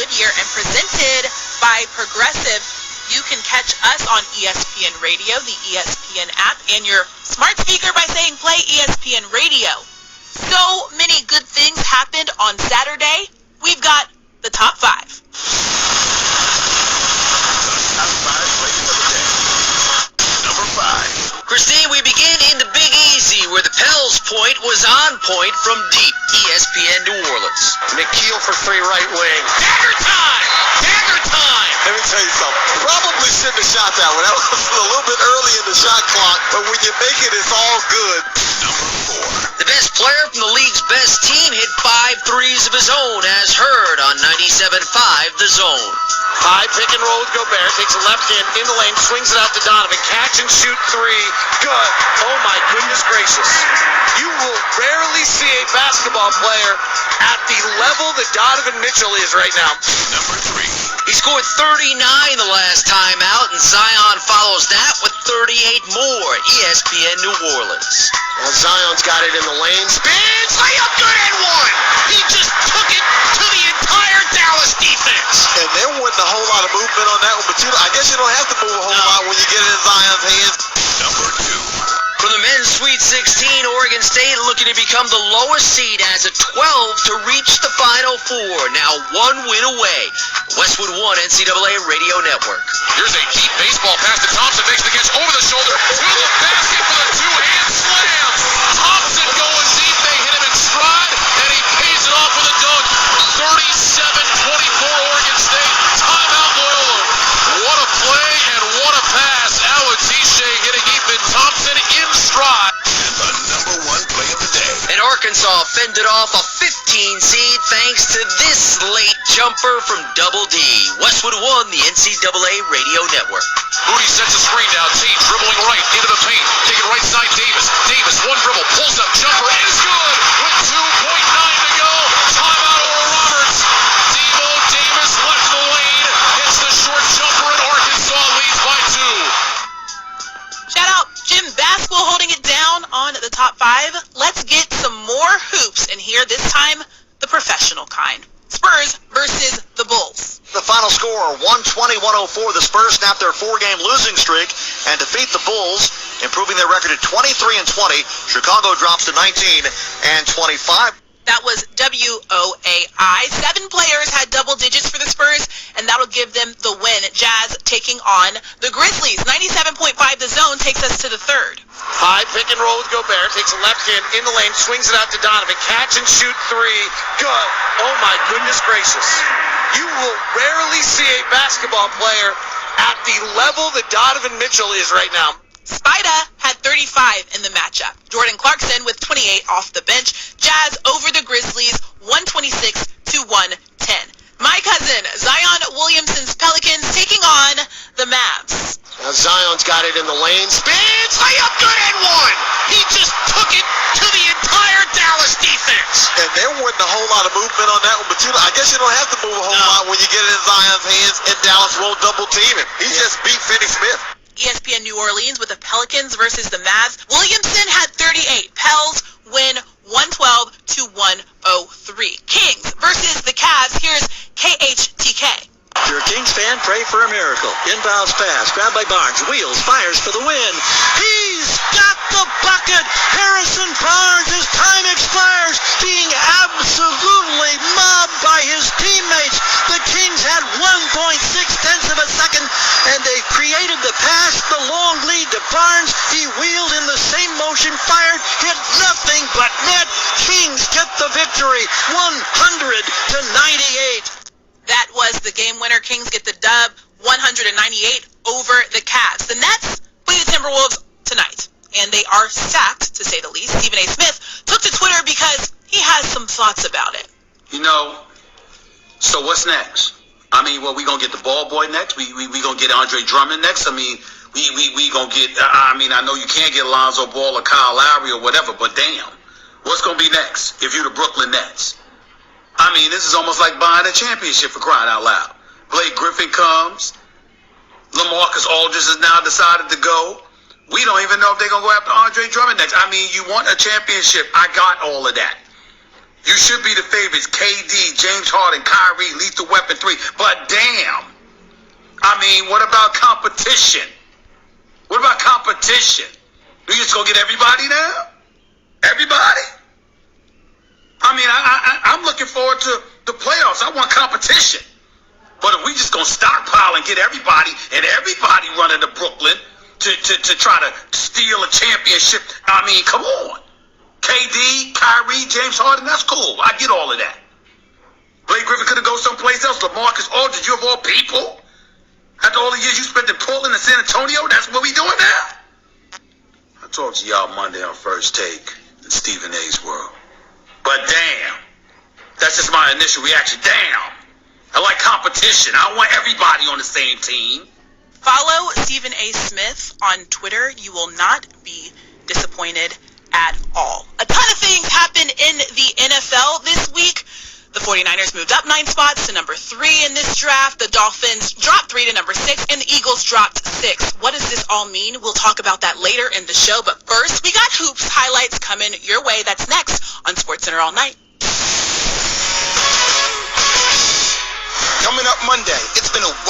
Goodyear and presented by Progressive. You can catch us on ESPN Radio, the ESPN app, and your smart speaker by saying play ESPN Radio. So many good things happened on Saturday. We've got the top five. Top five plays of the day. Number 5. Christine, we begin in the Big Easy, where the Pels point was on point from deep. ESPN New Orleans. McKeel for 3 right wing. Dagger time! Dagger time! Let me tell you something. Probably shouldn't have shot that one. That was a little bit early in the shot clock, but when you make it, it's all good. Number 4. The best player from the league's best team hit 5 threes of his own, as heard on 97.5 The Zone. High pick and roll with Gobert. Takes a left hand in the lane, swings it out to Donovan. Catch and shoot 3. Good. Oh, my goodness gracious. You will rarely see a basketball player at the level that Donovan Mitchell is right now. Number 3. He scored 39 the last time out, and Zion follows that with 38 more. ESPN New Orleans. Well, Zion's got it in the lane. Spins. Layup good and one. He just took it to the entire Dallas defense. And there wasn't a whole lot of movement on that one, but I guess you don't have to move a whole lot when you get it in Zion's hands. Number 2. From the men's Sweet 16, Oregon State looking to become the lowest seed as a 12 to reach the Final Four. Now 1 win away. Westwood 1 NCAA Radio Network. Here's a deep baseball pass to Thompson. Makes the catch over the shoulder to the basket for the 2-hand slam. Thompson going deep. They hit him in stride, and he pays it off with a dunk. 37-24 Oregon State. Timeout Loyola. What a play and what a pass. Alex Ishe hitting Ethan Thompson in stride. And the number 1 play of the day. And Arkansas fended off a 15 seed thanks to this late jumper from Double D. Westwood 1, the NCAA Radio Network. Moody sets a screen down. T dribbling right into the paint. Taking right side Davis. Davis, 1 dribble. Pulls up. Jumper is good. With 2.9 to go. Timeout Oral Roberts. Devo Davis left the lane. Hits the short jumper and Arkansas leads by 2. Shout out Jim Basketball holding it down on the top 5. Let's get some more hoops, and here this time, the professional kind. Spurs versus the Bulls. The final score, 120-104. The Spurs snap their 4-game losing streak and defeat the Bulls, improving their record to 23-20. Chicago drops to 19-25. That was WOAI. 7 players had double digits for the Spurs, and that'll give them the win. Jazz taking on the Grizzlies. 97.5 The Zone takes us to the 3rd. High pick and roll with Gobert. Takes a left hand in the lane, swings it out to Donovan. Catch and shoot 3. Good. Oh, my goodness gracious. You will rarely see a basketball player at the level that Donovan Mitchell is right now. Spida had 35 in the matchup. Jordan Clarkson with 28 off the bench. Jazz over the Grizzlies, 126-110. My cousin, Zion Williamson's Pelicans taking on the Mavs. Now Zion's got it in the lane. Spins. Layup good and one. He just took it to the entire Dallas defense. And there wasn't a whole lot of movement on that one, but I guess you don't have to move a whole lot when you get it in Zion's hands and Dallas won't double team him. He just beat Finney Smith. ESPN New Orleans with the Pelicans versus the Mavs. Williamson had 38. Pels win 112-103. Kings versus the Cavs. Here's KHTK. If you're a Kings fan, pray for a miracle. Inbounds pass, grabbed by Barnes, wheels, fires for the win. He's got the bucket! Harrison Barnes, his time expires, being absolutely mobbed by his teammates. The Kings had 1.6 of a second, and they created the pass, the long lead to Barnes. He wheeled in the same motion, fired, hit nothing but net. Kings get the victory, 100-98. That was the game winner. Kings get the dub, 198 over the Cavs. The Nets play the Timberwolves tonight, and they are stacked, to say the least. Stephen A. Smith took to Twitter because he has some thoughts about it. You know, so what's next? I mean, well, we going to get the ball boy next. We going to get Andre Drummond next. I mean, we going to get, I mean, I know you can't get Lonzo Ball or Kyle Lowry or whatever, but damn, what's going to be next if you're the Brooklyn Nets? I mean, this is almost like buying a championship, for crying out loud. Blake Griffin comes. LaMarcus Aldridge has now decided to go. We don't even know if they're going to go after Andre Drummond next. I mean, you want a championship. I got all of that. You should be the favorites. KD, James Harden, Kyrie, Lethal Weapon 3. But damn. I mean, what about competition? What about competition? You just gonna get everybody now? Everybody? I mean, I'm looking forward to the playoffs. I want competition. But if we just gonna stockpile and get everybody and everybody running to Brooklyn to try to steal a championship, I mean, come on. KD, Kyrie, James Harden, that's cool. I get all of that. Blake Griffin could have gone someplace else. LaMarcus Aldridge, you of all people? After all the years you spent in Portland and San Antonio, that's what we doing now? I'll talk to y'all Monday on First Take in Stephen A's world. But damn, that's just my initial reaction. Damn, I like competition. I want everybody on the same team. Follow Stephen A. Smith on Twitter. You will not be disappointed at all. A ton of things happened in the NFL this week. The 49ers moved up 9 spots to number 3 in this draft. The Dolphins dropped 3 to number 6, and the Eagles dropped 6. What does this all mean? We'll talk about that later in the show. But first, we got hoops highlights coming your way. That's next on SportsCenter All Night. Coming up Monday, it's been a